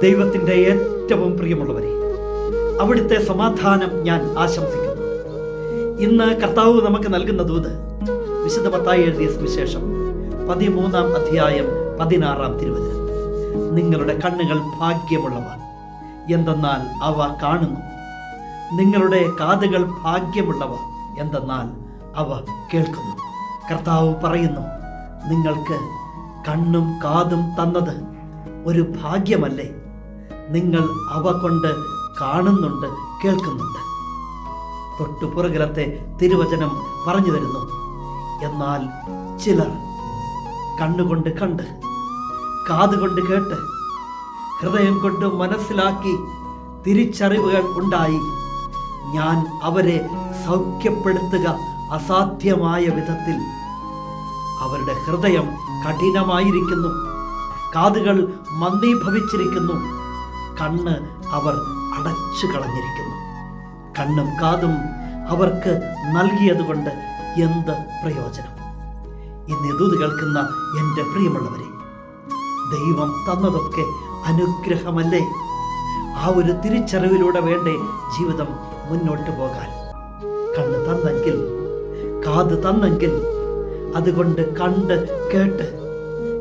ദൈവത്തിൻ്റെ ഏറ്റവും പ്രിയമുള്ളവരെ, അവിടുത്തെ സമാധാനം ഞാൻ ആശംസിക്കുന്നു. ഇന്ന് കർത്താവ് നമുക്ക് നൽകുന്ന ദൂത് വിശുദ്ധ മത്തായി എഴുതിയ സുവിശേഷം 13-ാം അധ്യായം 16-ാം തിരുവചനം. നിങ്ങളുടെ കണ്ണുകൾ ഭാഗ്യമുള്ളവ, എന്തെന്നാൽ അവ കാണുന്നു. നിങ്ങളുടെ കാതുകൾ ഭാഗ്യമുള്ളവ, എന്തെന്നാൽ അവ കേൾക്കുന്നു. കർത്താവ് പറയുന്നു, നിങ്ങൾക്ക് കണ്ണും കാതും തന്നത് ഒരു ഭാഗ്യമല്ലേ? നിങ്ങൾ അവ കൊണ്ട് കാണുന്നുണ്ട്, കേൾക്കുന്നുണ്ട്. തൊട്ടുപുറകിലത്തെ തിരുവചനം പറഞ്ഞു തരുന്നു, എന്നാൽ ചിലർ കണ്ണുകൊണ്ട് കണ്ട്, കാതുകൊണ്ട് കേട്ട്, ഹൃദയം കൊണ്ട് മനസ്സിലാക്കി, തിരിച്ചറിവുകൾ ഉണ്ടായി, ഞാൻ അവരെ സൗഖ്യപ്പെടുത്തുക അസാധ്യമായ വിധത്തിൽ അവരുടെ ഹൃദയം കഠിനമായിരിക്കുന്നു, കാതുകൾ മന്ദീഭവിച്ചിരിക്കുന്നു, കണ്ണ് അവർ അടച്ചു കളഞ്ഞിരിക്കുന്നു. കണ്ണും കാതും അവർക്ക് നൽകിയതുകൊണ്ട് എന്ത് പ്രയോജനം? ഇന്ന് ദൂത് കേൾക്കുന്ന എൻ്റെ പ്രിയമുള്ളവരെ, ദൈവം തന്നതൊക്കെ അനുഗ്രഹമല്ലേ? ആ ഒരു തിരിച്ചറിവിലൂടെ വേണ്ടേ ജീവിതം മുന്നോട്ട് പോകാൻ? കണ്ണ് തന്നെങ്കിൽ, കാത് തന്നെങ്കിൽ, അതുകൊണ്ട് കണ്ട് കേട്ട്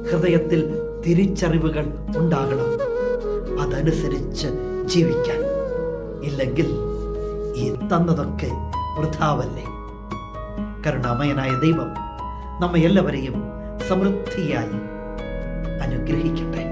ഹൃദയത്തിൽ തിരിച്ചറിവുകൾ ഉണ്ടാകണം, അതനുസരിച്ച് ജീവിക്കാൻ. ഇല്ലെങ്കിൽ ഈ തന്നതൊക്കെ വൃഥാവല്ലേ? കരുണാമയനായ ദൈവം നമ്മെ എല്ലാവരെയും സമൃദ്ധിയായി അനുഗ്രഹിക്കട്ടെ.